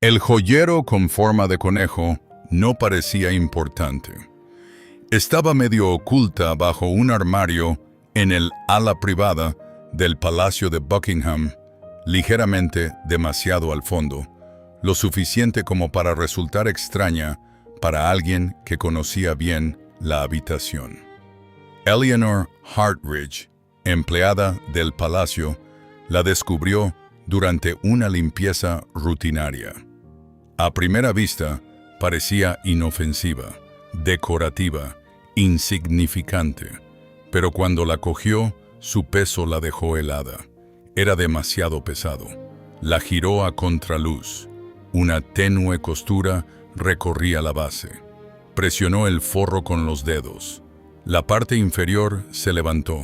El joyero con forma de conejo no parecía importante. Estaba medio oculta bajo un armario en el ala privada del Palacio de Buckingham, ligeramente demasiado al fondo, lo suficiente como para resultar extraña para alguien que conocía bien la habitación. Eleanor Hartridge, empleada del palacio, la descubrió durante una limpieza rutinaria. A primera vista, parecía inofensiva, decorativa, insignificante, pero cuando la cogió, su peso la dejó helada. Era demasiado pesado. La giró a contraluz. Una tenue costura recorría la base. Presionó el forro con los dedos. La parte inferior se levantó,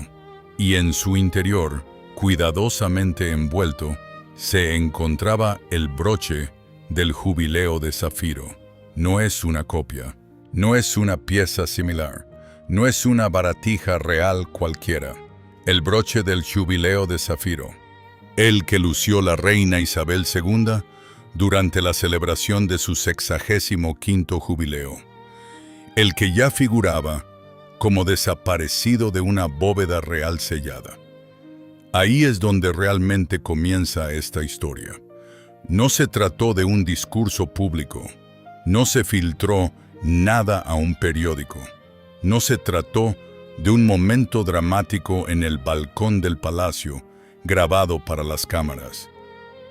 y en su interior, cuidadosamente envuelto, se encontraba el broche del jubileo de zafiro. No es una copia, no es una pieza similar, no es una baratija real cualquiera. El broche del jubileo de zafiro, el que lució la reina Isabel II durante la celebración de su 65º jubileo, el que ya figuraba como desaparecido de una bóveda real sellada. Ahí es donde realmente comienza esta historia. No se trató de un discurso público, no se filtró nada a un periódico, no se trató de un momento dramático en el balcón del palacio, grabado para las cámaras.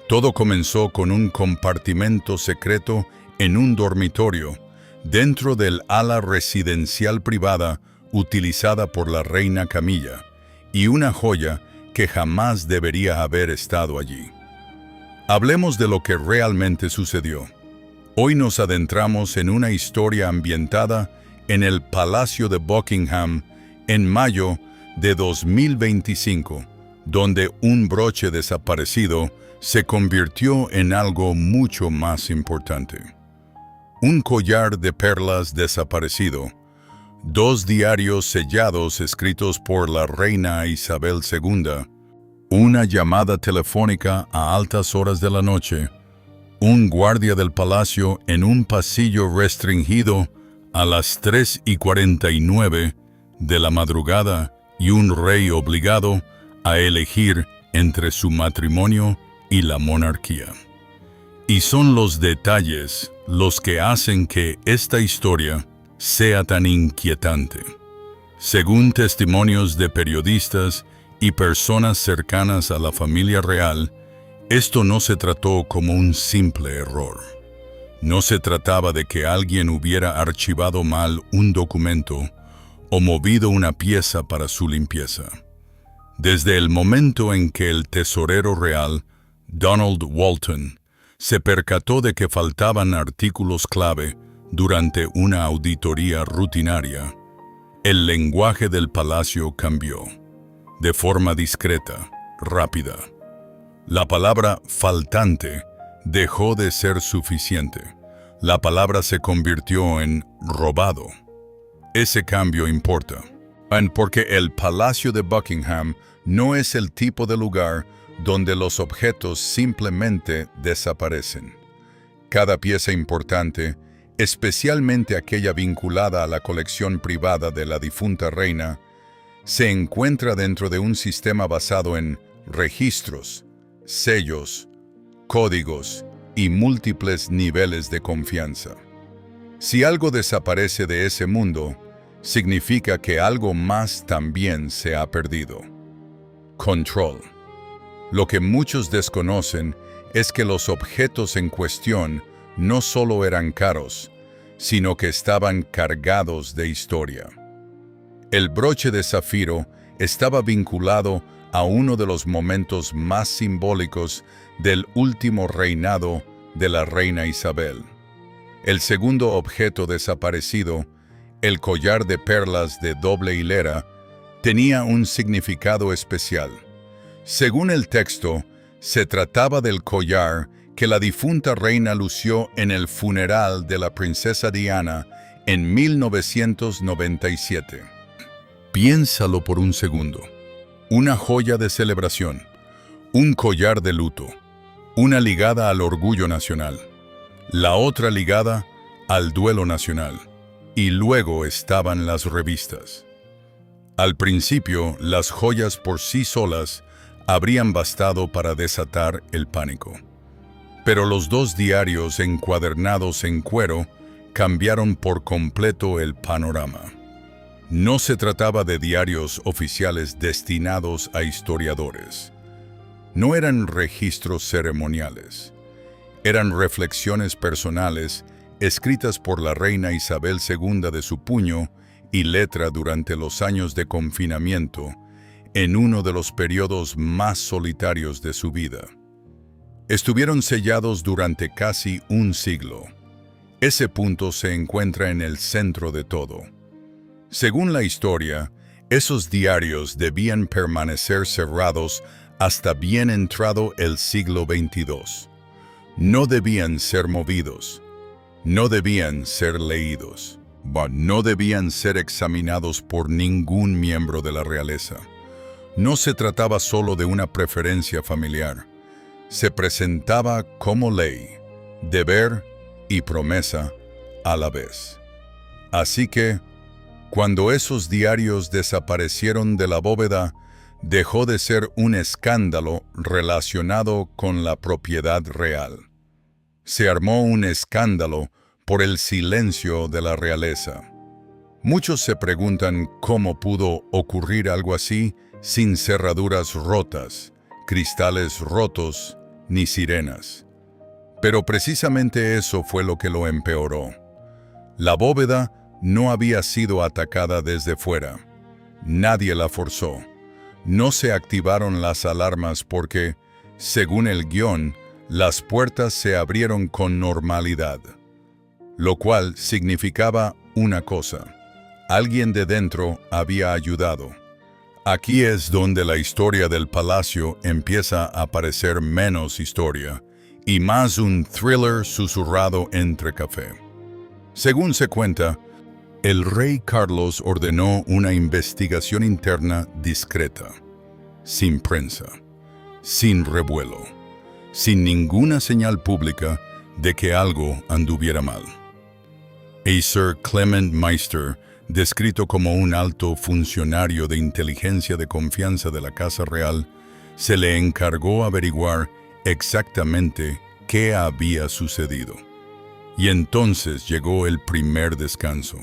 Todo comenzó con un compartimento secreto en un dormitorio, dentro del ala residencial privada utilizada por la reina Camilla, y una joya que jamás debería haber estado allí. Hablemos de lo que realmente sucedió. Hoy nos adentramos en una historia ambientada en el Palacio de Buckingham en mayo de 2025, donde un broche desaparecido se convirtió en algo mucho más importante. Un collar de perlas desaparecido, 2 diarios sellados escritos por la reina Isabel II, una llamada telefónica a altas horas de la noche, un guardia del palacio en un pasillo restringido a las 3:49 de la madrugada y un rey obligado a elegir entre su matrimonio y la monarquía. Y son los detalles los que hacen que esta historia sea tan inquietante. Según testimonios de periodistas y personas cercanas a la familia real, esto no se trató como un simple error. No se trataba de que alguien hubiera archivado mal un documento o movido una pieza para su limpieza. Desde el momento en que el tesorero real, Donald Walton, se percató de que faltaban artículos clave durante una auditoría rutinaria, el lenguaje del palacio cambió. De forma discreta, rápida. La palabra faltante dejó de ser suficiente. La palabra se convirtió en robado. Ese cambio importa, porque el Palacio de Buckingham no es el tipo de lugar donde los objetos simplemente desaparecen. Cada pieza importante, especialmente aquella vinculada a la colección privada de la difunta reina, se encuentra dentro de un sistema basado en registros, sellos, códigos y múltiples niveles de confianza. Si algo desaparece de ese mundo, significa que algo más también se ha perdido. Control. Lo que muchos desconocen es que los objetos en cuestión no solo eran caros, sino que estaban cargados de historia. El broche de zafiro estaba vinculado a uno de los momentos más simbólicos del último reinado de la reina Isabel. El segundo objeto desaparecido, el collar de perlas de doble hilera, tenía un significado especial. Según el texto, se trataba del collar que la difunta reina lució en el funeral de la princesa Diana en 1997. Piénsalo por un segundo. Una joya de celebración, un collar de luto, una ligada al orgullo nacional. la otra ligada al duelo nacional, y luego estaban las revistas. Al principio, las joyas por sí solas habrían bastado para desatar el pánico. Pero los dos diarios encuadernados en cuero cambiaron por completo el panorama. No se trataba de diarios oficiales destinados a historiadores. No eran registros ceremoniales. Eran reflexiones personales escritas por la reina Isabel II de su puño y letra durante los años de confinamiento, en uno de los periodos más solitarios de su vida. Estuvieron sellados durante casi un siglo. Ese punto se encuentra en el centro de todo. Según la historia, esos diarios debían permanecer cerrados hasta bien entrado el siglo XXII. No debían ser movidos, no debían ser leídos, no debían ser examinados por ningún miembro de la realeza. No se trataba solo de una preferencia familiar. Se presentaba como ley, deber y promesa a la vez. Así que, cuando esos diarios desaparecieron de la bóveda, dejó de ser un escándalo relacionado con la propiedad real. Se armó un escándalo por el silencio de la realeza. Muchos se preguntan cómo pudo ocurrir algo así sin cerraduras rotas, cristales rotos, ni sirenas. Pero precisamente eso fue lo que lo empeoró. La bóveda no había sido atacada desde fuera. Nadie la forzó. No se activaron las alarmas porque, según el guión, las puertas se abrieron con normalidad. Lo cual significaba una cosa: alguien de dentro había ayudado. Aquí es donde la historia del palacio empieza a parecer menos historia y más un thriller susurrado entre café. Según se cuenta, el rey Carlos ordenó una investigación interna discreta, sin prensa, sin revuelo, sin ninguna señal pública de que algo anduviera mal. A Sir Clement Meister, descrito como un alto funcionario de inteligencia de confianza de la Casa Real, se le encargó averiguar exactamente qué había sucedido. Y entonces llegó el primer descanso.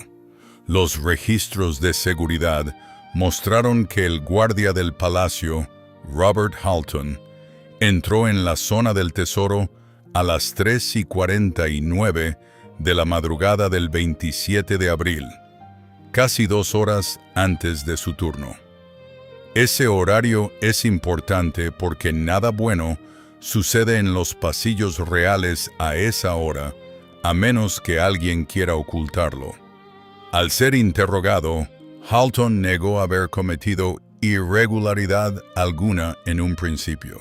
Los registros de seguridad mostraron que el guardia del palacio, Robert Halton, entró en la zona del tesoro a las 3:49 de la madrugada del 27 de abril, casi 2 horas antes de su turno. Ese horario es importante porque nada bueno sucede en los pasillos reales a esa hora, a menos que alguien quiera ocultarlo. Al ser interrogado, Halton negó haber cometido irregularidad alguna en un principio.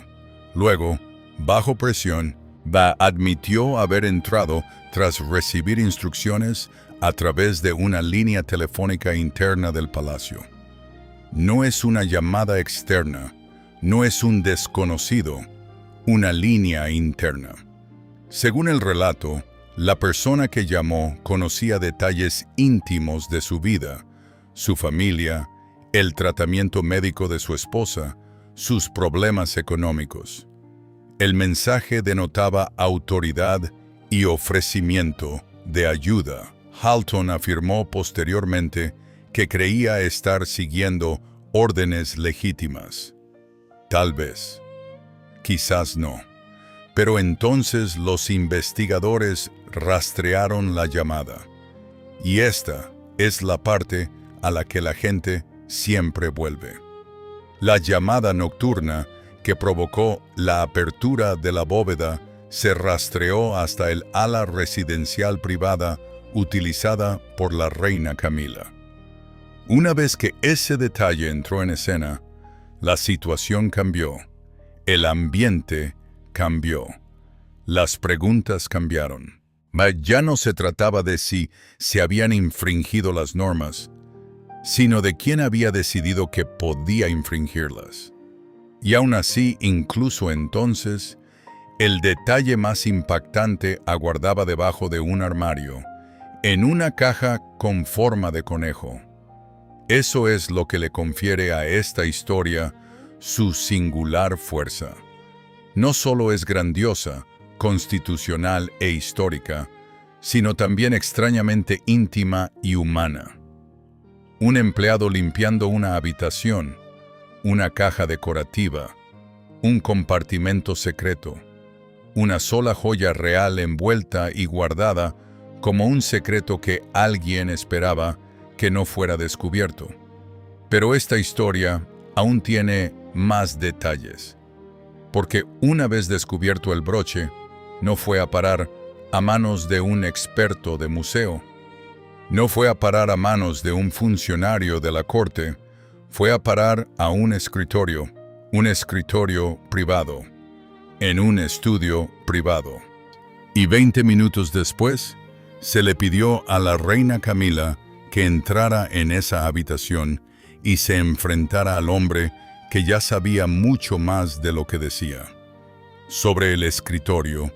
Luego, bajo presión, admitió haber entrado tras recibir instrucciones a través de una línea telefónica interna del palacio. No es una llamada externa, no es un desconocido, una línea interna. Según el relato, la persona que llamó conocía detalles íntimos de su vida, su familia, el tratamiento médico de su esposa, sus problemas económicos. El mensaje denotaba autoridad y ofrecimiento de ayuda. Halton afirmó posteriormente que creía estar siguiendo órdenes legítimas. Tal vez. Quizás no. Pero entonces los investigadores rastrearon la llamada. Y esta es la parte a la que la gente siempre vuelve. La llamada nocturna que provocó la apertura de la bóveda se rastreó hasta el ala residencial privada utilizada por la reina Camila. Una vez que ese detalle entró en escena, la situación cambió, el ambiente cambió, las preguntas cambiaron. Ya no se trataba de si se habían infringido las normas, sino de quién había decidido que podía infringirlas. Y aún así, incluso entonces, El detalle más impactante aguardaba debajo de un armario, en una caja con forma de conejo. Eso es lo que le confiere a esta historia su singular fuerza. No solo es grandiosa, constitucional e histórica, sino también extrañamente íntima y humana. Un empleado limpiando una habitación, una caja decorativa, un compartimento secreto, una sola joya real envuelta y guardada como un secreto que alguien esperaba que no fuera descubierto. Pero esta historia aún tiene más detalles, porque una vez descubierto el broche, no fue a parar a manos de un experto de museo, no fue a parar a manos de un funcionario de la corte, fue a parar a un escritorio privado, en un estudio privado. Y 20 minutos después, se le pidió a la reina Camila que entrara en esa habitación y se enfrentara al hombre que ya sabía mucho más de lo que decía. Sobre el escritorio,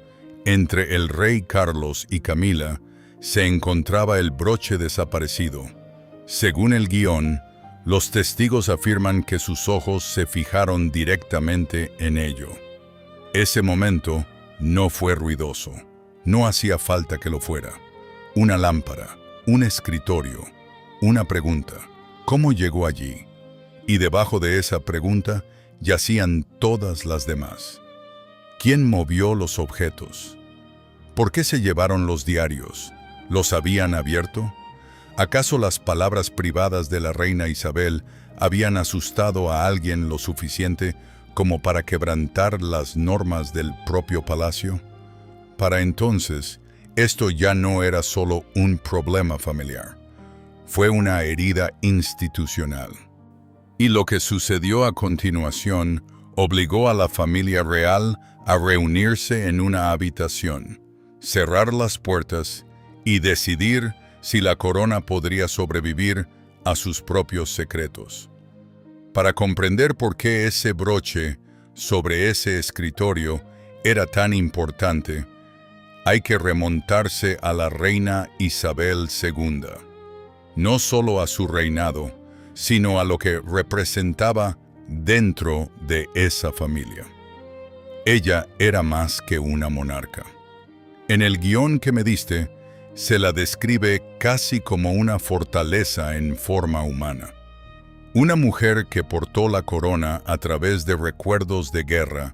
entre el rey Carlos y Camila, se encontraba el broche desaparecido. Según el guión, los testigos afirman que sus ojos se fijaron directamente en ello. Ese momento no fue ruidoso. No hacía falta que lo fuera. Una lámpara, un escritorio, una pregunta. ¿Cómo llegó allí? Y debajo de esa pregunta yacían todas las demás. ¿Quién movió los objetos? ¿Por qué se llevaron los diarios? ¿Los habían abierto? ¿Acaso las palabras privadas de la reina Isabel habían asustado a alguien lo suficiente como para quebrantar las normas del propio palacio? Para entonces, esto ya no era solo un problema familiar. Fue una herida institucional. Y lo que sucedió a continuación obligó a la familia real a reunirse en una habitación, cerrar las puertas y decidir si la corona podría sobrevivir a sus propios secretos. Para comprender por qué ese broche sobre ese escritorio era tan importante, hay que remontarse a la reina Isabel II. No solo a su reinado, sino a lo que representaba dentro de esa familia. Ella era más que una monarca. En el guión que me diste, se la describe casi como una fortaleza en forma humana. Una mujer que portó la corona a través de recuerdos de guerra,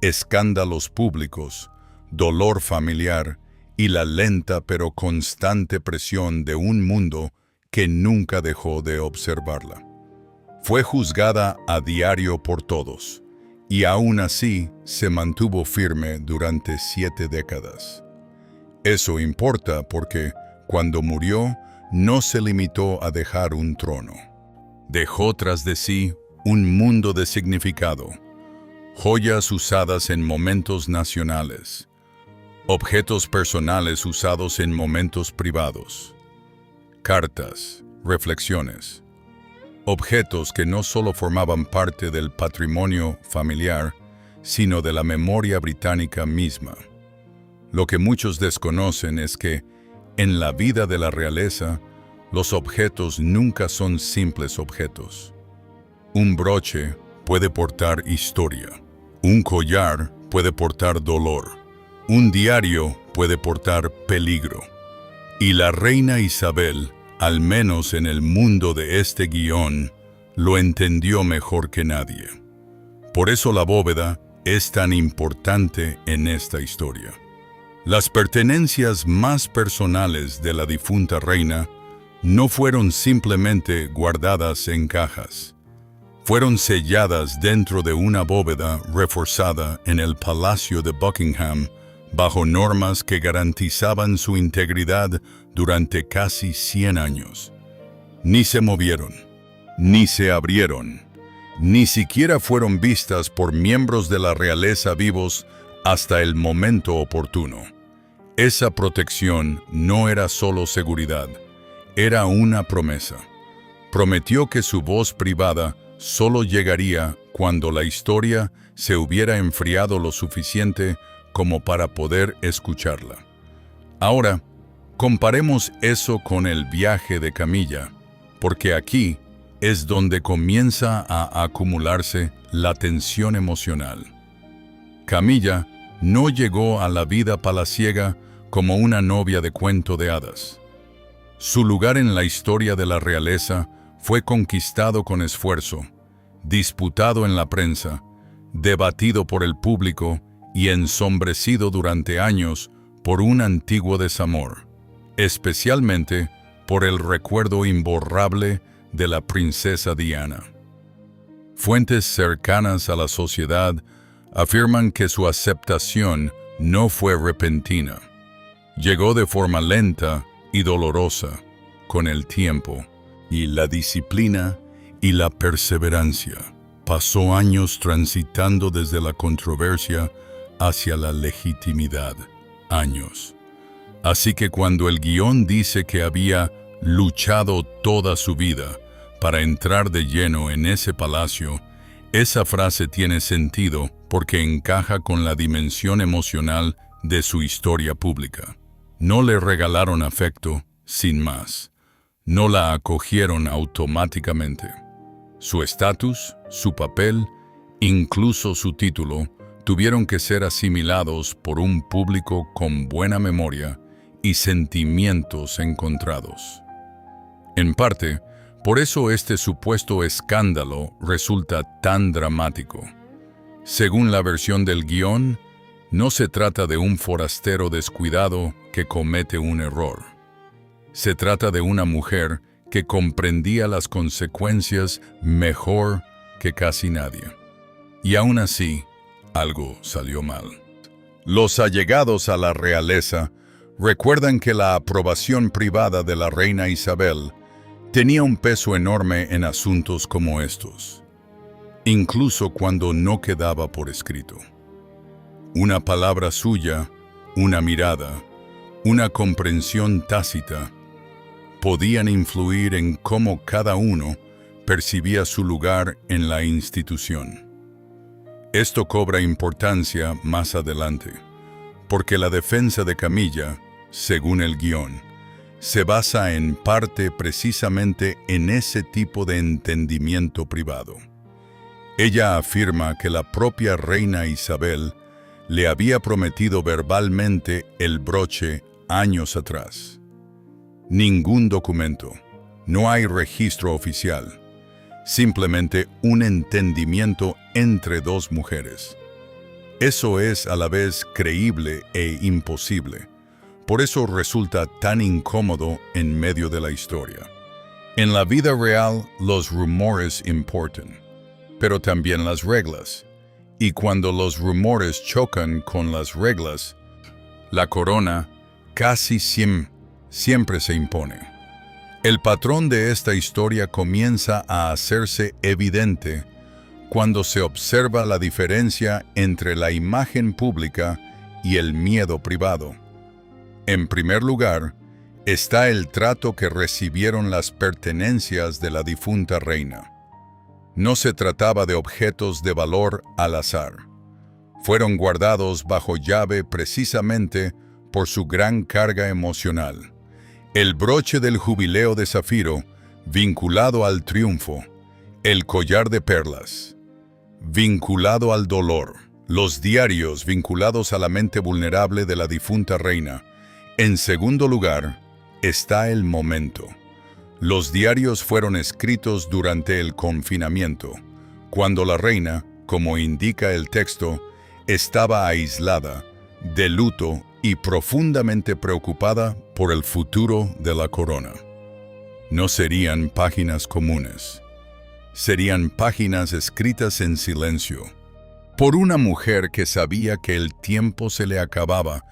escándalos públicos, dolor familiar y la lenta pero constante presión de un mundo que nunca dejó de observarla. Fue juzgada a diario por todos, y aún así se mantuvo firme durante 7 décadas. Eso importa porque, cuando murió, no se limitó a dejar un trono. Dejó tras de sí un mundo de significado, joyas usadas en momentos nacionales, objetos personales usados en momentos privados, cartas, reflexiones, objetos que no solo formaban parte del patrimonio familiar, sino de la memoria británica misma. Lo que muchos desconocen es que, en la vida de la realeza, los objetos nunca son simples objetos. Un broche puede portar historia, un collar puede portar dolor, un diario puede portar peligro. Y la reina Isabel, al menos en el mundo de este guión, lo entendió mejor que nadie. Por eso la bóveda es tan importante en esta historia. Las pertenencias más personales de la difunta reina no fueron simplemente guardadas en cajas. Fueron selladas dentro de una bóveda reforzada en el Palacio de Buckingham bajo normas que garantizaban su integridad durante casi 100 años. Ni se movieron, ni se abrieron, ni siquiera fueron vistas por miembros de la realeza vivos hasta el momento oportuno. Esa protección no era solo seguridad, era una promesa. Prometió que su voz privada solo llegaría cuando la historia se hubiera enfriado lo suficiente como para poder escucharla. Ahora, comparemos eso con el viaje de Camilla, porque aquí es donde comienza a acumularse la tensión emocional. Camilla no llegó a la vida palaciega como una novia de cuento de hadas. Su lugar en la historia de la realeza fue conquistado con esfuerzo, disputado en la prensa, debatido por el público y ensombrecido durante años por un antiguo desamor, especialmente por el recuerdo imborrable de la princesa Diana. Fuentes cercanas a la sociedad afirman que su aceptación no fue repentina. Llegó de forma lenta y dolorosa, con el tiempo, y la disciplina y la perseverancia. Pasó años transitando desde la controversia hacia la legitimidad. Años. Así que cuando el guión dice que había luchado toda su vida para entrar de lleno en ese palacio, esa frase tiene sentido porque encaja con la dimensión emocional de su historia pública. No le regalaron afecto sin más. No la acogieron automáticamente. Su estatus, su papel, incluso su título, tuvieron que ser asimilados por un público con buena memoria y sentimientos encontrados. En parte, por eso este supuesto escándalo resulta tan dramático. Según la versión del guión, no se trata de un forastero descuidado que comete un error. Se trata de una mujer que comprendía las consecuencias mejor que casi nadie. Y aún así, algo salió mal. Los allegados a la realeza recuerdan que la aprobación privada de la reina Isabel tenía un peso enorme en asuntos como estos, incluso cuando no quedaba por escrito. Una palabra suya, una mirada, una comprensión tácita, podían influir en cómo cada uno percibía su lugar en la institución. Esto cobra importancia más adelante, porque la defensa de Camilla, según el guión, se basa en parte precisamente en ese tipo de entendimiento privado. Ella afirma que la propia reina Isabel le había prometido verbalmente el broche años atrás. Ningún documento, no hay registro oficial, simplemente un entendimiento entre dos mujeres. Eso es a la vez creíble e imposible. Por eso resulta tan incómodo en medio de la historia. En la vida real, los rumores importan, pero también las reglas. Y cuando los rumores chocan con las reglas, la corona casi siempre se impone. El patrón de esta historia comienza a hacerse evidente cuando se observa la diferencia entre la imagen pública y el miedo privado. En primer lugar, está el trato que recibieron las pertenencias de la difunta reina. No se trataba de objetos de valor al azar. Fueron guardados bajo llave precisamente por su gran carga emocional. El broche del jubileo de zafiro, vinculado al triunfo, el collar de perlas, vinculado al dolor, los diarios vinculados a la mente vulnerable de la difunta reina. En segundo lugar, está el momento. Los diarios fueron escritos durante el confinamiento, cuando la reina, como indica el texto, estaba aislada, de luto y profundamente preocupada por el futuro de la corona. No serían páginas comunes. Serían páginas escritas en silencio, por una mujer que sabía que el tiempo se le acababa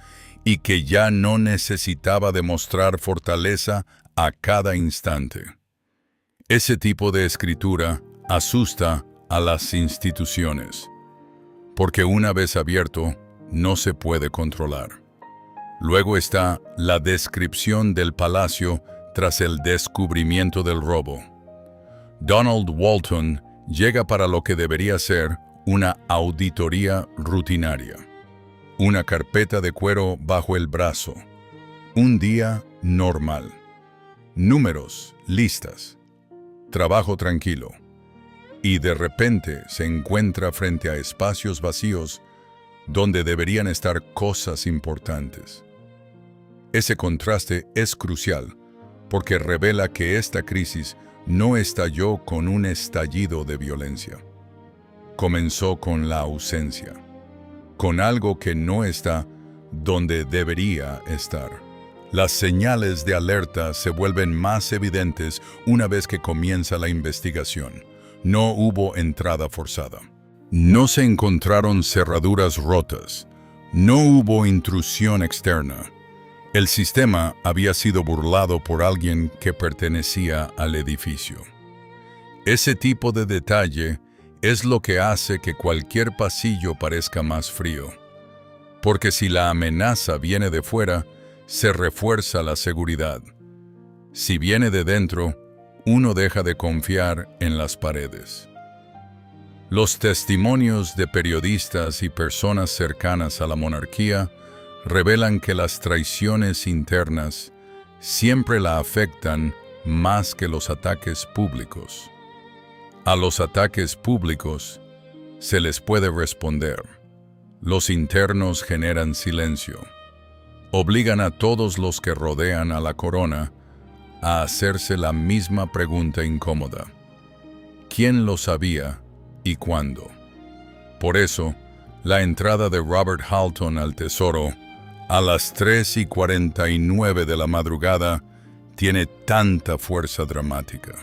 y que ya no necesitaba demostrar fortaleza a cada instante. Ese tipo de escritura asusta a las instituciones, porque una vez abierto, no se puede controlar. Luego está la descripción del palacio tras el descubrimiento del robo. Donald Walton llega para lo que debería ser una auditoría rutinaria. una carpeta de cuero bajo el brazo. Un día normal. Números, listas, trabajo tranquilo. Y de repente se encuentra frente a espacios vacíos donde deberían estar cosas importantes. Ese contraste es crucial porque revela que esta crisis no estalló con un estallido de violencia. Comenzó con la ausencia, con algo que no está donde debería estar. Las señales de alerta se vuelven más evidentes una vez que comienza la investigación. No hubo entrada forzada. No se encontraron cerraduras rotas. No hubo intrusión externa. El sistema había sido burlado por alguien que pertenecía al edificio. Ese tipo de detalle es lo que hace que cualquier pasillo parezca más frío. Porque si la amenaza viene de fuera, se refuerza la seguridad. Si viene de dentro, uno deja de confiar en las paredes. Los testimonios de periodistas y personas cercanas a la monarquía revelan que las traiciones internas siempre la afectan más que los ataques públicos. A los ataques públicos se les puede responder. Los internos generan silencio. Obligan a todos los que rodean a la corona a hacerse la misma pregunta incómoda. ¿Quién lo sabía y cuándo? Por eso, la entrada de Robert Halton al Tesoro a las 3:49 de la madrugada tiene tanta fuerza dramática.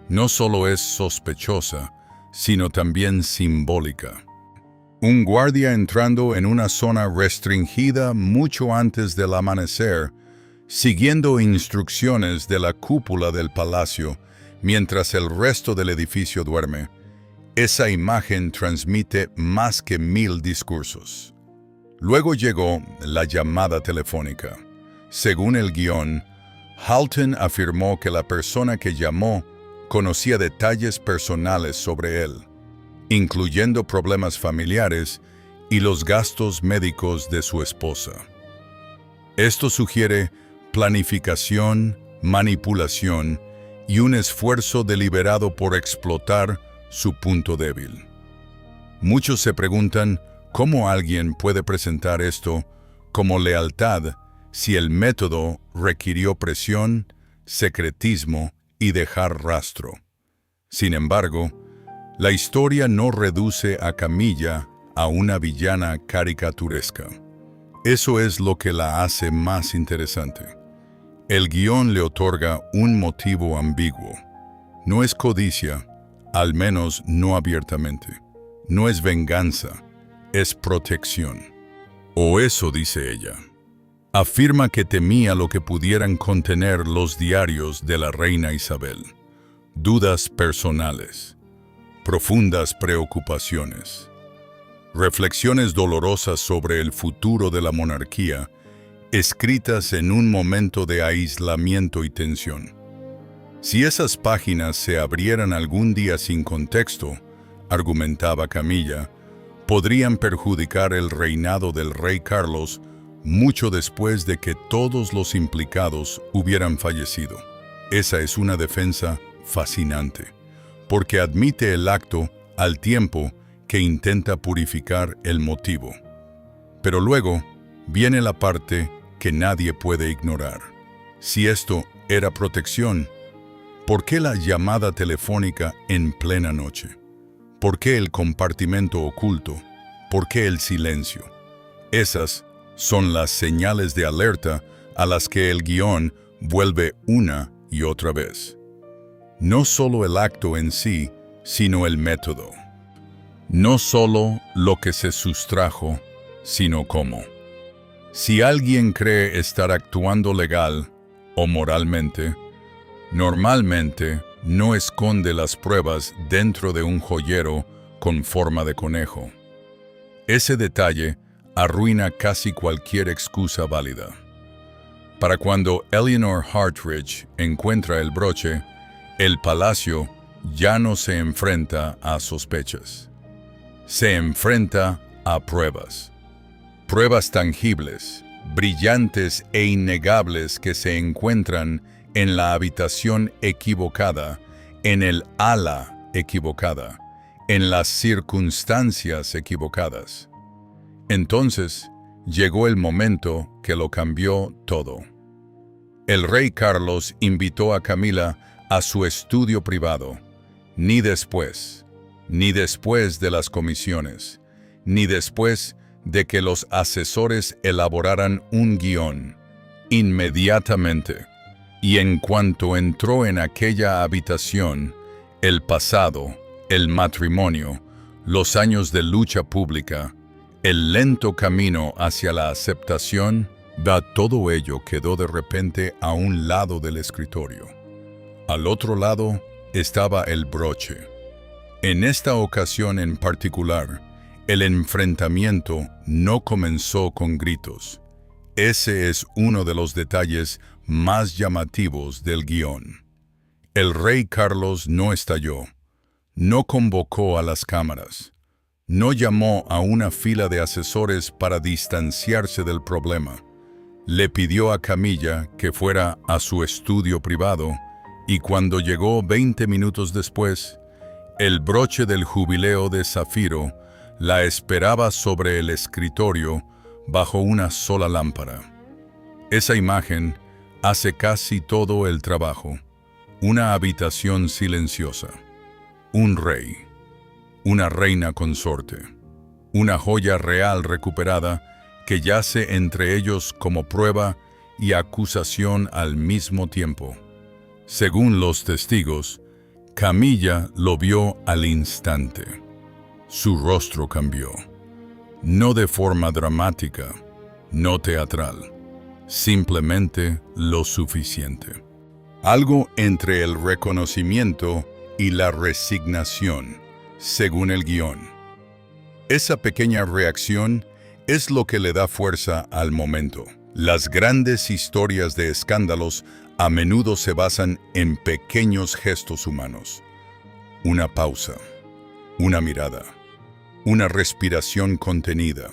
No solo es sospechosa, sino también simbólica. Un guardia entrando en una zona restringida mucho antes del amanecer, siguiendo instrucciones de la cúpula del palacio, mientras el resto del edificio duerme. Esa imagen transmite más que 1000 discursos. Luego llegó la llamada telefónica. Según el guión, Halton afirmó que la persona que llamó conocía detalles personales sobre él, incluyendo problemas familiares y los gastos médicos de su esposa. Esto sugiere planificación, manipulación y un esfuerzo deliberado por explotar su punto débil. Muchos se preguntan cómo alguien puede presentar esto como lealtad si el método requirió presión, secretismo y dejar rastro. Sin embargo, la historia no reduce a Camilla a una villana caricaturesca. Eso es lo que la hace más interesante. El guión le otorga un motivo ambiguo. No es codicia, al menos no abiertamente. No es venganza, es protección. O eso dice ella. Afirma que temía lo que pudieran contener los diarios de la reina Isabel. Dudas personales, profundas preocupaciones, reflexiones dolorosas sobre el futuro de la monarquía, escritas en un momento de aislamiento y tensión. Si esas páginas se abrieran algún día sin contexto, argumentaba Camilla, podrían perjudicar el reinado del rey Carlos mucho después de que todos los implicados hubieran fallecido. Esa es una defensa fascinante, porque admite el acto al tiempo que intenta purificar el motivo. Pero luego viene la parte que nadie puede ignorar. Si esto era protección, ¿por qué la llamada telefónica en plena noche? ¿Por qué el compartimento oculto? ¿Por qué el silencio? Esas son las señales de alerta a las que el guión vuelve una y otra vez. No solo el acto en sí, sino el método. No solo lo que se sustrajo, sino cómo. Si alguien cree estar actuando legal o moralmente, normalmente no esconde las pruebas dentro de un joyero con forma de conejo. Ese detalle arruina casi cualquier excusa válida. Para cuando Eleanor Hartridge encuentra el broche, el palacio ya no se enfrenta a sospechas. Se enfrenta a pruebas. Pruebas tangibles, brillantes e innegables que se encuentran en la habitación equivocada, en el ala equivocada, en las circunstancias equivocadas. Entonces, llegó el momento que lo cambió todo. El rey Carlos invitó a Camila a su estudio privado, ni después de las comisiones, ni después de que los asesores elaboraran un guión, inmediatamente. Y en cuanto entró en aquella habitación, el pasado, el matrimonio, los años de lucha pública, el lento camino hacia la aceptación, todo ello quedó de repente a un lado del escritorio. Al otro lado estaba el broche. En esta ocasión en particular, el enfrentamiento no comenzó con gritos. Ese es uno de los detalles más llamativos del guión. El rey Carlos no estalló, no convocó a las cámaras, no llamó a una fila de asesores para distanciarse del problema. Le pidió a Camilla que fuera a su estudio privado y cuando llegó 20 minutos después, el broche del jubileo de zafiro la esperaba sobre el escritorio bajo una sola lámpara. Esa imagen hace casi todo el trabajo. Una habitación silenciosa, un rey, una reina consorte, una joya real recuperada que yace entre ellos como prueba y acusación al mismo tiempo. Según los testigos, Camilla lo vio al instante. Su rostro cambió, no de forma dramática, no teatral, simplemente lo suficiente. Algo entre el reconocimiento y la resignación, según el guión. Esa pequeña reacción es lo que le da fuerza al momento. Las grandes historias de escándalos a menudo se basan en pequeños gestos humanos. Una pausa, una mirada, una respiración contenida.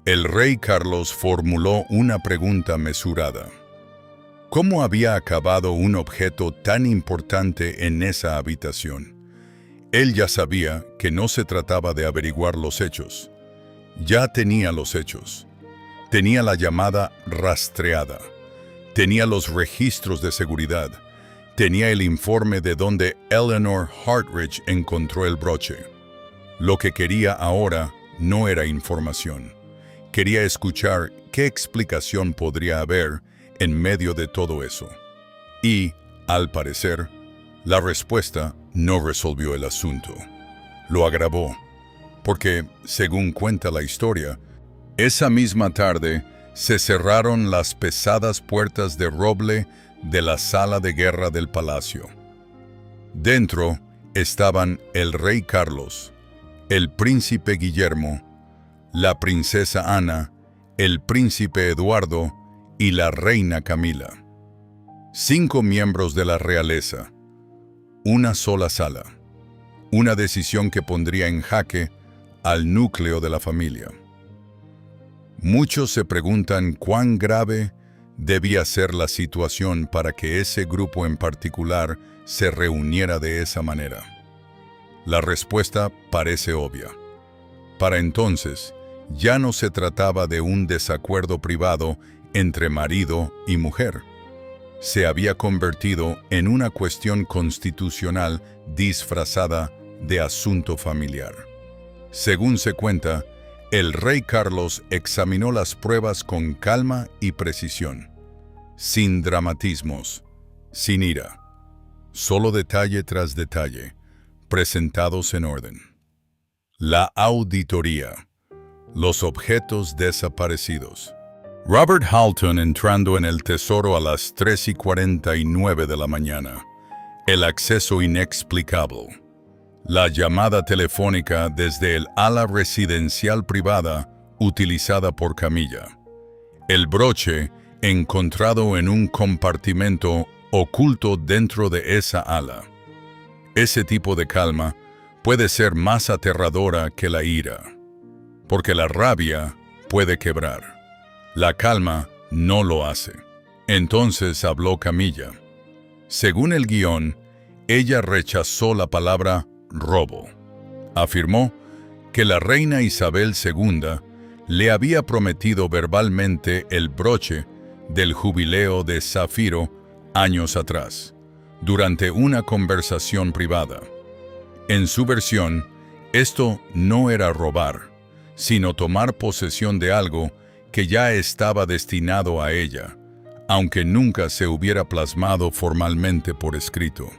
El rey Carlos formuló una pregunta mesurada. ¿Cómo había acabado un objeto tan importante en esa habitación? Él ya sabía que no se trataba de averiguar los hechos. Ya tenía los hechos. Tenía la llamada rastreada. Tenía los registros de seguridad. Tenía el informe de donde Eleanor Hartridge encontró el broche. Lo que quería ahora no era información. Quería escuchar qué explicación podría haber en medio de todo eso. Y, al parecer, la respuesta no resolvió el asunto. Lo agravó, porque, según cuenta la historia, esa misma tarde se cerraron las pesadas puertas de roble de la sala de guerra del palacio. Dentro estaban el rey Carlos, el príncipe Guillermo, la princesa Ana, el príncipe Eduardo y la reina Camila. 5 miembros de la realeza. Una sola sala. Una decisión que pondría en jaque al núcleo de la familia. Muchos se preguntan cuán grave debía ser la situación para que ese grupo en particular se reuniera de esa manera. La respuesta parece obvia. Para entonces, ya no se trataba de un desacuerdo privado entre marido y mujer. Se había convertido en una cuestión constitucional disfrazada de asunto familiar. Según se cuenta, el rey Carlos examinó las pruebas con calma y precisión, sin dramatismos, sin ira, solo detalle tras detalle, presentados en orden. La auditoría. Los objetos desaparecidos. Robert Halton entrando en el tesoro a las 3:49 de la mañana. El acceso inexplicable. La llamada telefónica desde el ala residencial privada utilizada por Camilla. El broche encontrado en un compartimento oculto dentro de esa ala. Ese tipo de calma puede ser más aterradora que la ira, porque la rabia puede quebrar. La calma no lo hace. Entonces habló Camilla. Según el guión, ella rechazó la palabra robo. Afirmó que la reina Isabel II le había prometido verbalmente el broche del jubileo de Zafiro años atrás, durante una conversación privada. En su versión, esto no era robar, sino tomar posesión de algo que ya estaba destinado a ella, aunque nunca se hubiera plasmado formalmente por escrito.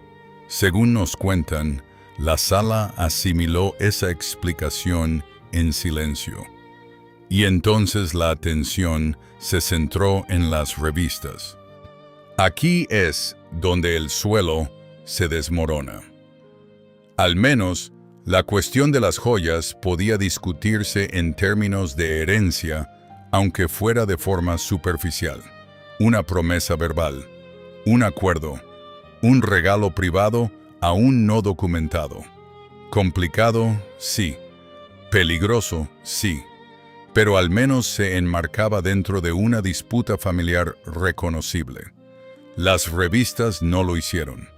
Según nos cuentan, la sala asimiló esa explicación en silencio. Y entonces la atención se centró en las revistas. Aquí es donde el suelo se desmorona. Al menos, la cuestión de las joyas podía discutirse en términos de herencia, aunque fuera de forma superficial. Una promesa verbal, un acuerdo, un regalo privado aún no documentado. Complicado, sí. Peligroso, sí. Pero al menos se enmarcaba dentro de una disputa familiar reconocible. Las revistas no lo hicieron.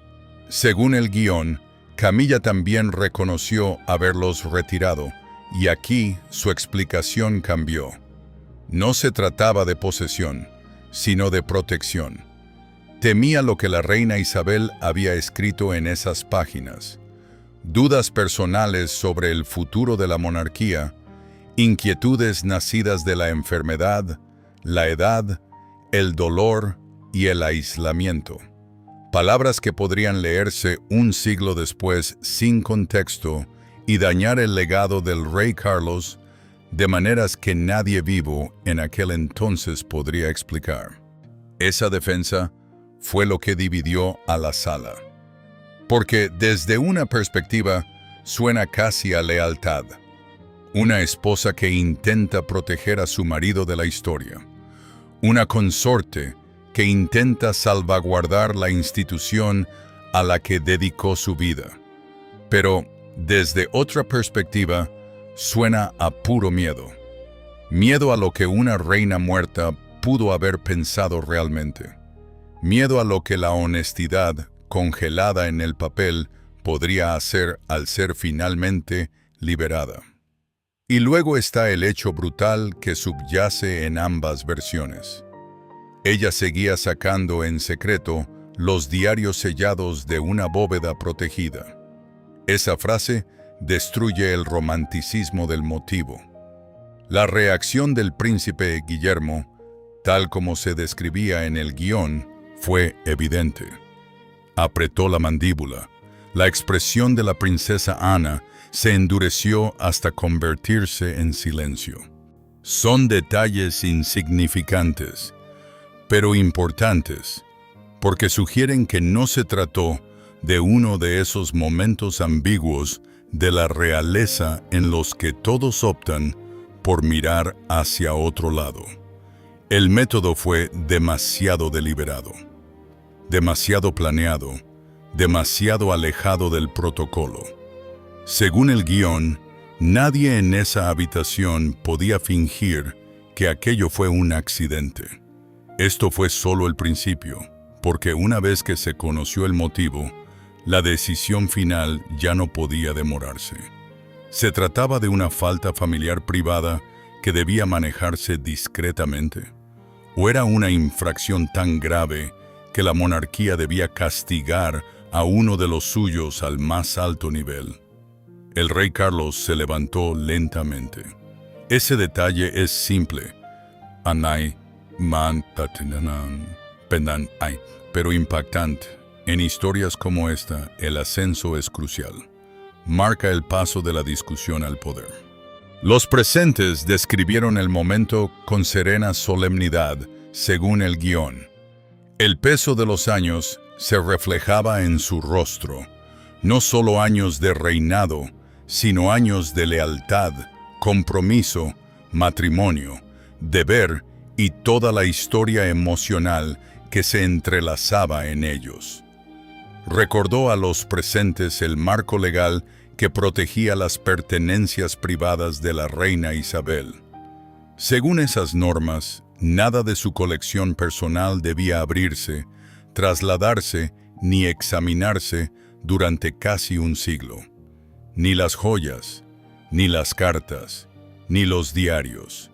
Según el guión, Camilla también reconoció haberlos retirado, y aquí su explicación cambió. No se trataba de posesión, sino de protección. Temía lo que la reina Isabel había escrito en esas páginas. Dudas personales sobre el futuro de la monarquía, inquietudes nacidas de la enfermedad, la edad, el dolor y el aislamiento. Palabras que podrían leerse un siglo después sin contexto y dañar el legado del rey Carlos de maneras que nadie vivo en aquel entonces podría explicar. Esa defensa fue lo que dividió a la sala. Porque desde una perspectiva suena casi a lealtad. Una esposa que intenta proteger a su marido de la historia. Una consorte que intenta salvaguardar la institución a la que dedicó su vida. Pero desde otra perspectiva suena a puro miedo. Miedo a lo que una reina muerta pudo haber pensado realmente. Miedo a lo que la honestidad, congelada en el papel, podría hacer al ser finalmente liberada. Y luego está el hecho brutal que subyace en ambas versiones. Ella seguía sacando en secreto los diarios sellados de una bóveda protegida. Esa frase destruye el romanticismo del motivo. La reacción del príncipe Guillermo, tal como se describía en el guión, fue evidente. Apretó la mandíbula. La expresión de la princesa Ana se endureció hasta convertirse en silencio. Son detalles insignificantes, pero importantes, porque sugieren que no se trató de uno de esos momentos ambiguos de la realeza en los que todos optan por mirar hacia otro lado. El método fue demasiado deliberado, demasiado planeado, demasiado alejado del protocolo. Según el guión, nadie en esa habitación podía fingir que aquello fue un accidente. Esto fue solo el principio, porque una vez que se conoció el motivo, la decisión final ya no podía demorarse. Se trataba de una falta familiar privada que debía manejarse discretamente. ¿O era una infracción tan grave que la monarquía debía castigar a uno de los suyos al más alto nivel? El rey Carlos se levantó lentamente. Ese detalle es simple, pero impactante. En historias como esta, el ascenso es crucial. Marca el paso de la discusión al poder. Los presentes describieron el momento con serena solemnidad, según el guión. El peso de los años se reflejaba en su rostro. No solo años de reinado, sino años de lealtad, compromiso, matrimonio, deber y toda la historia emocional que se entrelazaba en ellos. Recordó a los presentes el marco legal que protegía las pertenencias privadas de la reina Isabel. Según esas normas, nada de su colección personal debía abrirse, trasladarse ni examinarse durante casi un siglo. Ni las joyas, ni las cartas, ni los diarios.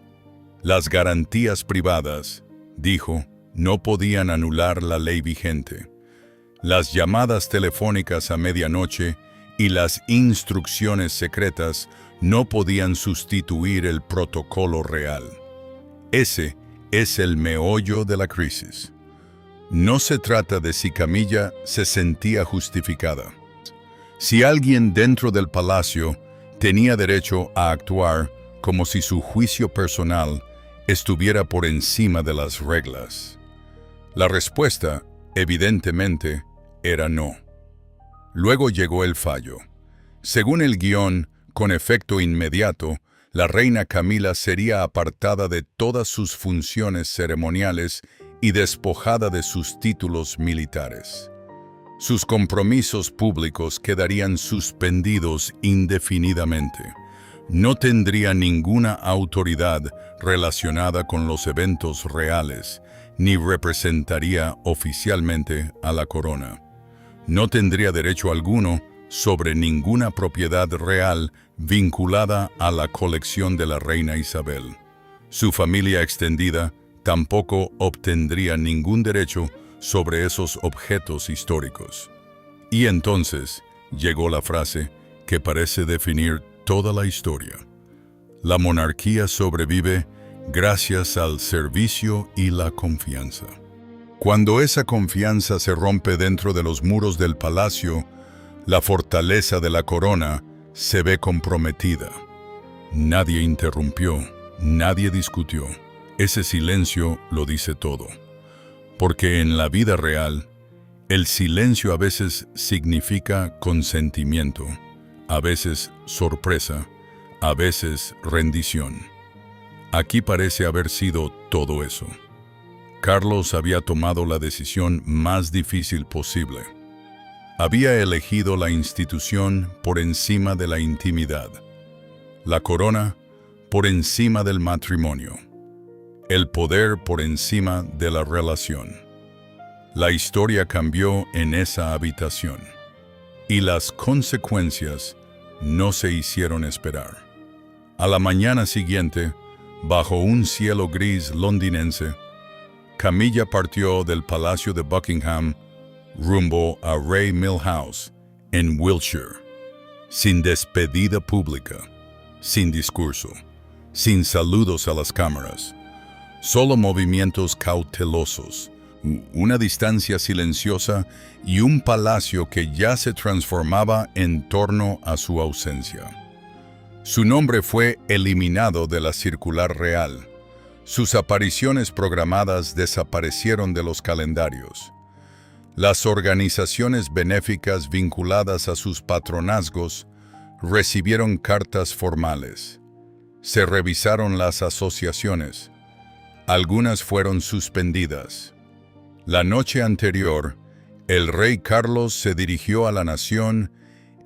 Las garantías privadas, dijo, no podían anular la ley vigente. Las llamadas telefónicas a medianoche y las instrucciones secretas no podían sustituir el protocolo real. Ese es el meollo de la crisis. No se trata de si Camilla se sentía justificada. Si alguien dentro del palacio tenía derecho a actuar como si su juicio personal estuviera por encima de las reglas. La respuesta, evidentemente, era no. Luego llegó el fallo. Según el guión, con efecto inmediato, la reina Camila sería apartada de todas sus funciones ceremoniales y despojada de sus títulos militares. Sus compromisos públicos quedarían suspendidos indefinidamente. No tendría ninguna autoridad relacionada con los eventos reales, ni representaría oficialmente a la corona. No tendría derecho alguno sobre ninguna propiedad real vinculada a la colección de la reina Isabel. Su familia extendida tampoco obtendría ningún derecho sobre esos objetos históricos. Y entonces llegó la frase que parece definir toda la historia. La monarquía sobrevive gracias al servicio y la confianza. Cuando esa confianza se rompe dentro de los muros del palacio, la fortaleza de la corona se ve comprometida. Nadie interrumpió, nadie discutió. Ese silencio lo dice todo. Porque en la vida real, el silencio a veces significa consentimiento, a veces sorpresa, a veces rendición. Aquí parece haber sido todo eso. Carlos había tomado la decisión más difícil posible. Había elegido la institución por encima de la intimidad, la corona por encima del matrimonio, el poder por encima de la relación. La historia cambió en esa habitación, y las consecuencias no se hicieron esperar. A la mañana siguiente, bajo un cielo gris londinense, Camilla partió del Palacio de Buckingham rumbo a Ray Mill House, en Wiltshire, sin despedida pública, sin discurso, sin saludos a las cámaras, solo movimientos cautelosos, una distancia silenciosa y un palacio que ya se transformaba en torno a su ausencia. Su nombre fue eliminado de la circular real. Sus apariciones programadas desaparecieron de los calendarios. Las organizaciones benéficas vinculadas a sus patronazgos recibieron cartas formales. Se revisaron las asociaciones. Algunas fueron suspendidas. La noche anterior, el rey Carlos se dirigió a la nación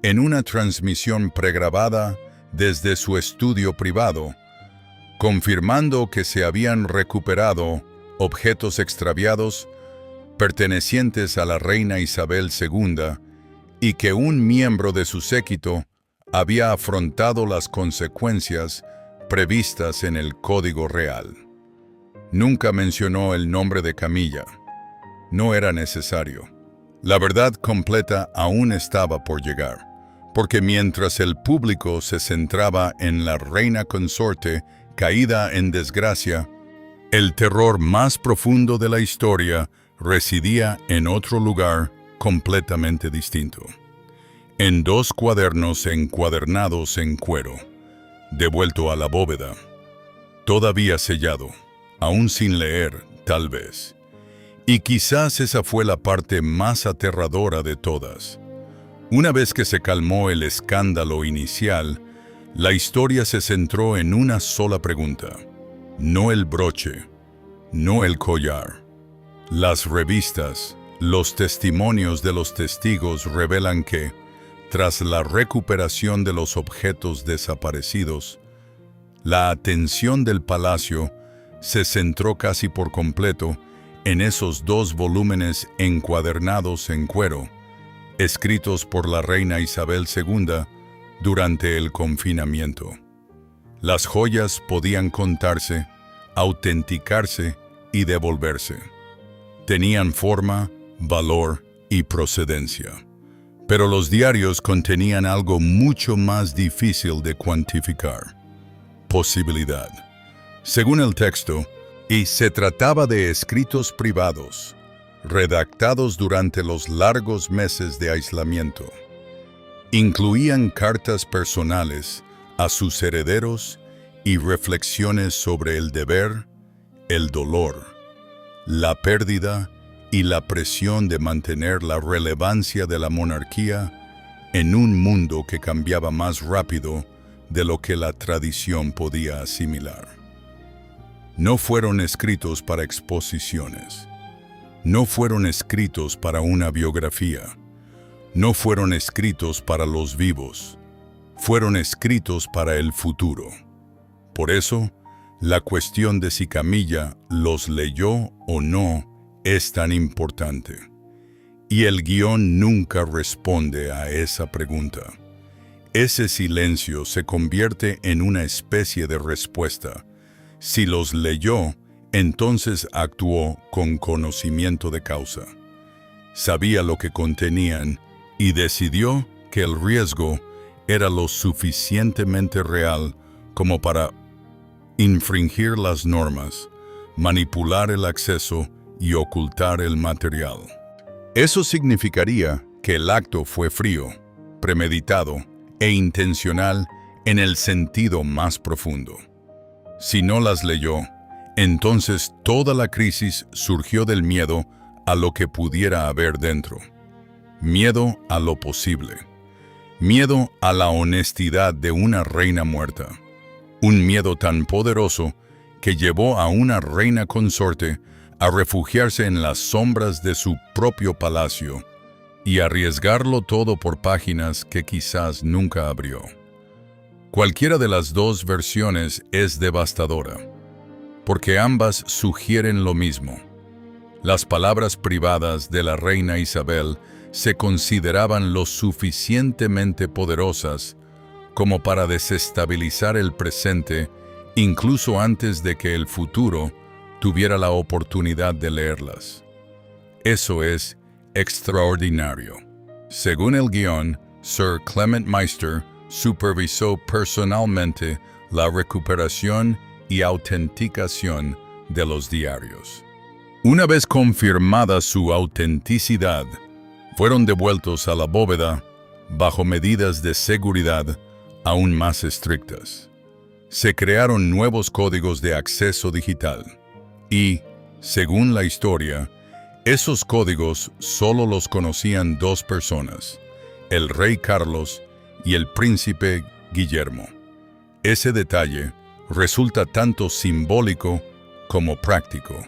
en una transmisión pregrabada desde su estudio privado, confirmando que se habían recuperado objetos extraviados pertenecientes a la reina Isabel II y que un miembro de su séquito había afrontado las consecuencias previstas en el Código Real. Nunca mencionó el nombre de Camilla. No era necesario. La verdad completa aún estaba por llegar, porque mientras el público se centraba en la reina consorte caída en desgracia, el terror más profundo de la historia residía en otro lugar completamente distinto. En 2 cuadernos encuadernados en cuero, devuelto a la bóveda, todavía sellado, aún sin leer, tal vez. Y quizás esa fue la parte más aterradora de todas. Una vez que se calmó el escándalo inicial, la historia se centró en una sola pregunta. No el broche, no el collar. Las revistas, los testimonios de los testigos revelan que, tras la recuperación de los objetos desaparecidos, La atención del palacio se centró casi por completo en esos 2 volúmenes encuadernados en cuero, escritos por la reina Isabel II durante el confinamiento. Las joyas podían contarse, autenticarse y devolverse. Tenían forma, valor y procedencia. Pero los diarios contenían algo mucho más difícil de cuantificar: posibilidad. Según el texto, y se trataba de escritos privados, redactados durante los largos meses de aislamiento. Incluían cartas personales a sus herederos y reflexiones sobre el deber, el dolor, la pérdida y la presión de mantener la relevancia de la monarquía en un mundo que cambiaba más rápido de lo que la tradición podía asimilar. No fueron escritos para exposiciones. No fueron escritos para una biografía. No fueron escritos para los vivos. Fueron escritos para el futuro. Por eso, la cuestión de si Camilla los leyó o no es tan importante. Y el guión nunca responde a esa pregunta. Ese silencio se convierte en una especie de respuesta. Si los leyó, entonces actuó con conocimiento de causa. Sabía lo que contenían y decidió que el riesgo era lo suficientemente real como para infringir las normas, manipular el acceso y ocultar el material. Eso significaría que el acto fue frío, premeditado e intencional en el sentido más profundo. Si no las leyó, entonces toda la crisis surgió del miedo a lo que pudiera haber dentro. Miedo a lo posible. Miedo a la honestidad de una reina muerta. Un miedo tan poderoso que llevó a una reina consorte a refugiarse en las sombras de su propio palacio y arriesgarlo todo por páginas que quizás nunca abrió. Cualquiera de las 2 versiones es devastadora, porque ambas sugieren lo mismo. Las palabras privadas de la reina Isabel se consideraban lo suficientemente poderosas como para desestabilizar el presente incluso antes de que el futuro tuviera la oportunidad de leerlas. Eso es extraordinario. Según el guión, Sir Clement Meister supervisó personalmente la recuperación y autenticación de los diarios. Una vez confirmada su autenticidad, fueron devueltos a la bóveda bajo medidas de seguridad aún más estrictas. Se crearon nuevos códigos de acceso digital y, según la historia, esos códigos solo los conocían 2 personas, el rey Carlos y el príncipe Guillermo. Ese detalle resulta tanto simbólico como práctico.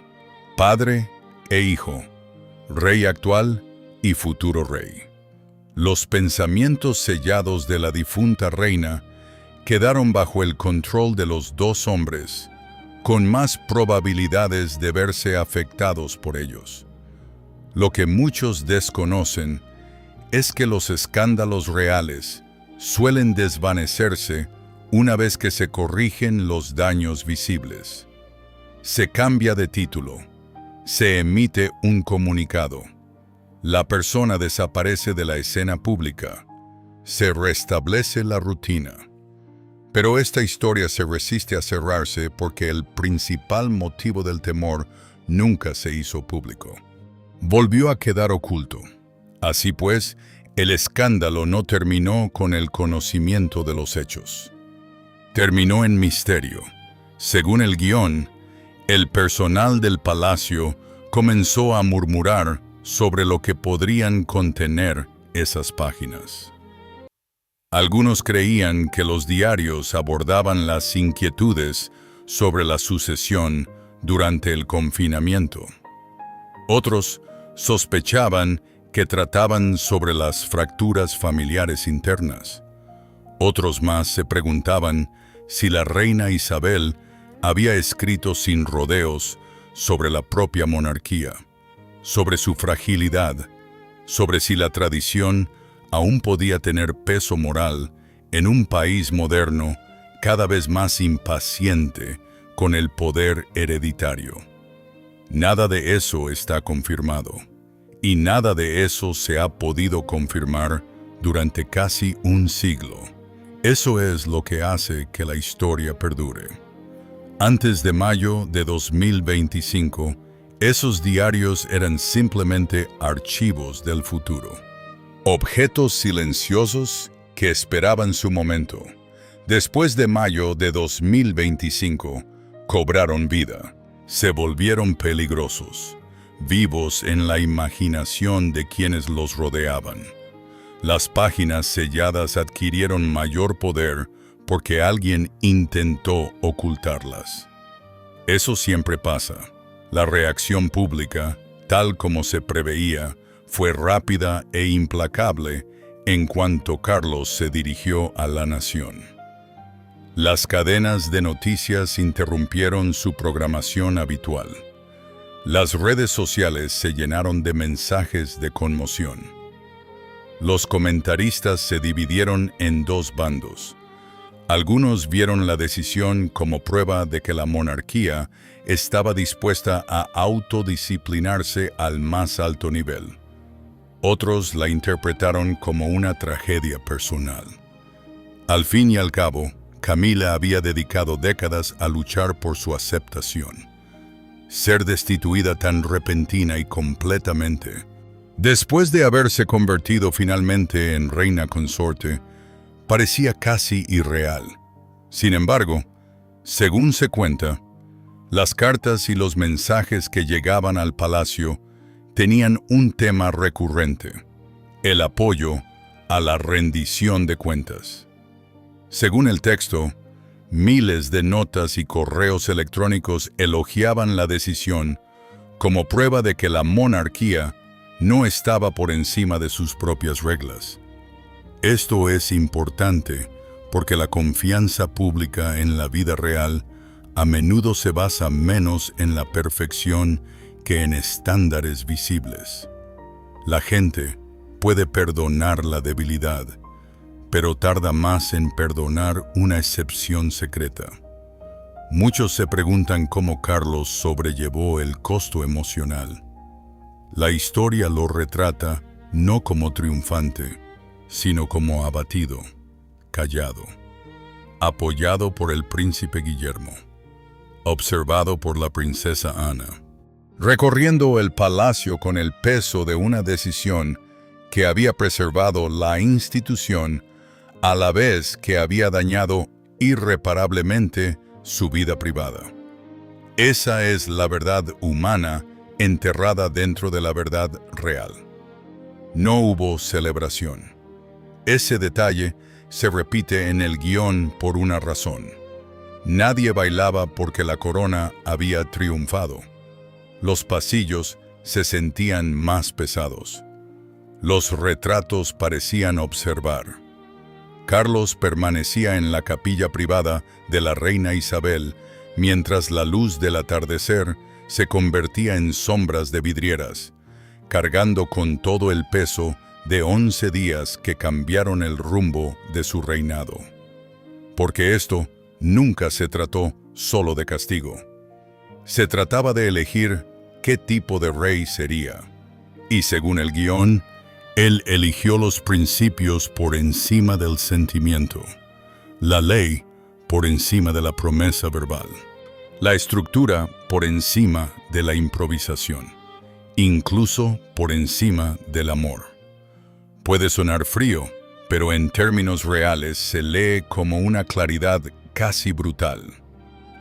Padre e hijo, rey actual y futuro rey. Los pensamientos sellados de la difunta reina quedaron bajo el control de los 2 hombres, con más probabilidades de verse afectados por ellos. Lo que muchos desconocen es que los escándalos reales suelen desvanecerse una vez que se corrigen los daños visibles. Se cambia de título, se emite un comunicado, la persona desaparece de la escena pública, se restablece la rutina. Pero esta historia se resiste a cerrarse porque el principal motivo del temor nunca se hizo público. Volvió a quedar oculto. Así pues, el escándalo no terminó con el conocimiento de los hechos. Terminó en misterio. Según el guión, el personal del palacio comenzó a murmurar sobre lo que podrían contener esas páginas. Algunos creían que los diarios abordaban las inquietudes sobre la sucesión durante el confinamiento. Otros sospechaban que trataban sobre las fracturas familiares internas. Otros más se preguntaban si la reina Isabel había escrito sin rodeos sobre la propia monarquía, sobre su fragilidad, sobre si la tradición aún podía tener peso moral en un país moderno cada vez más impaciente con el poder hereditario. Nada de eso está confirmado, y nada de eso se ha podido confirmar durante casi un siglo. Eso es lo que hace que la historia perdure. Antes de mayo de 2025, esos diarios eran simplemente archivos del futuro. Objetos silenciosos que esperaban su momento. Después de mayo de 2025, cobraron vida, se volvieron peligrosos, vivos en la imaginación de quienes los rodeaban. Las páginas selladas adquirieron mayor poder porque alguien intentó ocultarlas. Eso siempre pasa. La reacción pública, tal como se preveía, fue rápida e implacable en cuanto Carlos se dirigió a la nación. Las cadenas de noticias interrumpieron su programación habitual. Las redes sociales se llenaron de mensajes de conmoción. Los comentaristas se dividieron en dos bandos. Algunos vieron la decisión como prueba de que la monarquía estaba dispuesta a autodisciplinarse al más alto nivel. Otros la interpretaron como una tragedia personal. Al fin y al cabo, Camila había dedicado décadas a luchar por su aceptación. Ser destituida tan repentina y completamente, después de haberse convertido finalmente en reina consorte, parecía casi irreal. Sin embargo, según se cuenta, las cartas y los mensajes que llegaban al palacio tenían un tema recurrente: el apoyo a la rendición de cuentas. Según el texto, miles de notas y correos electrónicos elogiaban la decisión como prueba de que la monarquía no estaba por encima de sus propias reglas. Esto es importante porque la confianza pública en la vida real a menudo se basa menos en la perfección que en estándares visibles. La gente puede perdonar la debilidad, pero tarda más en perdonar una excepción secreta. Muchos se preguntan cómo Carlos sobrellevó el costo emocional. La historia lo retrata no como triunfante, sino como abatido, callado, apoyado por el príncipe Guillermo, observado por la princesa Ana, recorriendo el palacio con el peso de una decisión que había preservado la institución a la vez que había dañado irreparablemente su vida privada. Esa es la verdad humana enterrada dentro de la verdad real. No hubo celebración. Ese detalle se repite en el guión por una razón. Nadie bailaba porque la corona había triunfado. Los pasillos se sentían más pesados. Los retratos parecían observar. Carlos permanecía en la capilla privada de la reina Isabel mientras la luz del atardecer se convertía en sombras de vidrieras, cargando con todo el peso de 11 días que cambiaron el rumbo de su reinado. Porque esto nunca se trató solo de castigo. Se trataba de elegir qué tipo de rey sería. Y según el guión, él eligió los principios por encima del sentimiento, la ley por encima de la promesa verbal, la estructura por encima de la improvisación, incluso por encima del amor. Puede sonar frío, pero en términos reales se lee como una claridad casi brutal.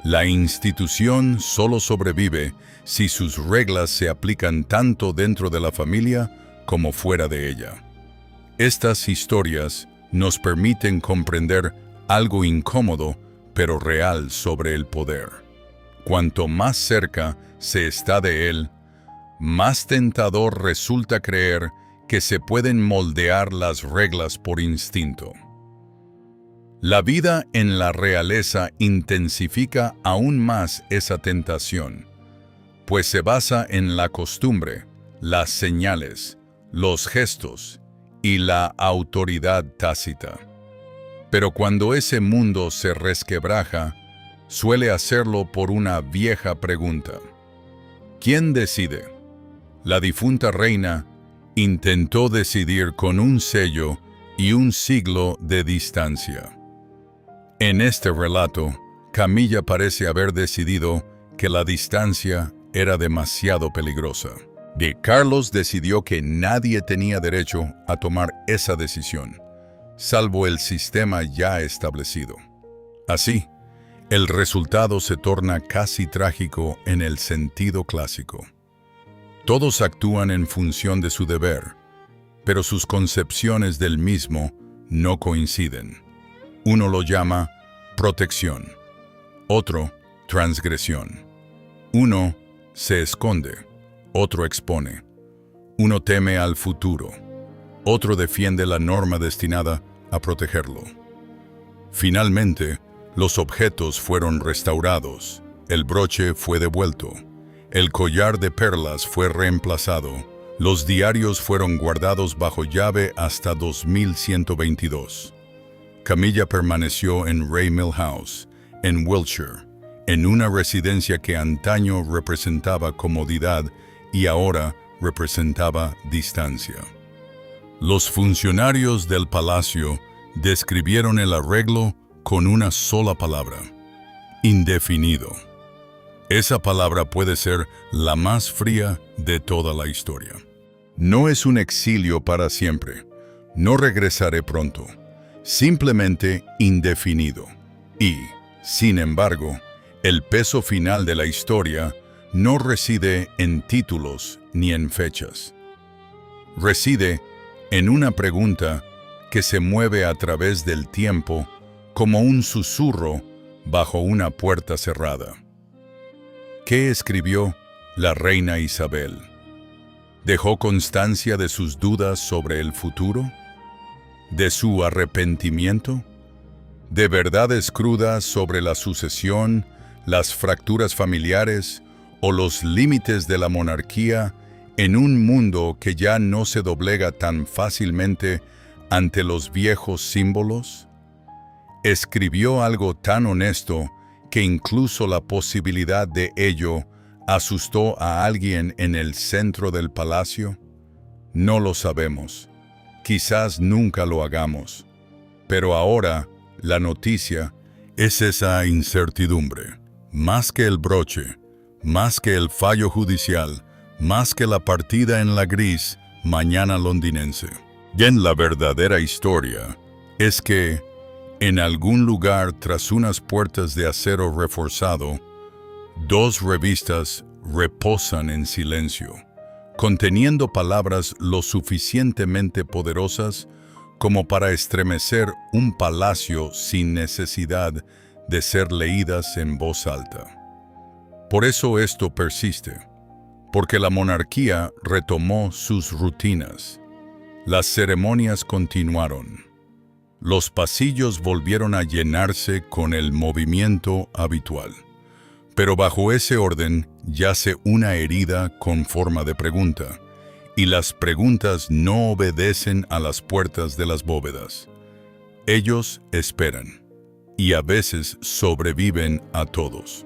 La institución solo sobrevive si sus reglas se aplican tanto dentro de la familia como fuera de ella. Estas historias nos permiten comprender algo incómodo pero real sobre el poder. Cuanto más cerca se está de él, más tentador resulta creer que se pueden moldear las reglas por instinto. La vida en la realeza intensifica aún más esa tentación, pues se basa en la costumbre, las señales, los gestos y la autoridad tácita. Pero cuando ese mundo se resquebraja, suele hacerlo por una vieja pregunta. ¿Quién decide? La difunta reina intentó decidir con un sello y un siglo de distancia. En este relato, Camilla parece haber decidido que la distancia era demasiado peligrosa. Y Carlos decidió que nadie tenía derecho a tomar esa decisión, salvo el sistema ya establecido. Así, el resultado se torna casi trágico en el sentido clásico. Todos actúan en función de su deber, pero sus concepciones del mismo no coinciden. Uno lo llama protección, otro transgresión. Uno se esconde, otro expone. Uno teme al futuro, otro defiende la norma destinada a protegerlo. Finalmente, los objetos fueron restaurados, el broche fue devuelto, el collar de perlas fue reemplazado, los diarios fueron guardados bajo llave hasta 2122. Camilla permaneció en Raymil House, en Wiltshire, en una residencia que antaño representaba comodidad y ahora representaba distancia. Los funcionarios del palacio describieron el arreglo con una sola palabra: indefinido. Esa palabra puede ser la más fría de toda la historia. No es un exilio para siempre. No regresaré pronto. Simplemente indefinido. Y, sin embargo, el peso final de la historia no reside en títulos ni en fechas. Reside en una pregunta que se mueve a través del tiempo como un susurro bajo una puerta cerrada. ¿Qué escribió la reina Isabel? ¿Dejó constancia de sus dudas sobre el futuro? ¿De su arrepentimiento? ¿De verdades crudas sobre la sucesión, las fracturas familiares o los límites de la monarquía en un mundo que ya no se doblega tan fácilmente ante los viejos símbolos? Escribió algo tan honesto que incluso la posibilidad de ello asustó a alguien en el centro del palacio. No lo sabemos. Quizás nunca lo hagamos. Pero ahora, la noticia es esa incertidumbre. Más que el broche, más que el fallo judicial, más que la partida en la gris mañana londinense. Bien, la verdadera historia es que, en algún lugar tras unas puertas de acero reforzado, dos revistas reposan en silencio, conteniendo palabras lo suficientemente poderosas como para estremecer un palacio sin necesidad de ser leídas en voz alta. Por eso esto persiste, porque la monarquía retomó sus rutinas. Las ceremonias continuaron. Los pasillos volvieron a llenarse con el movimiento habitual. Pero bajo ese orden yace una herida con forma de pregunta, y las preguntas no obedecen a las puertas de las bóvedas. Ellos esperan, y a veces sobreviven a todos.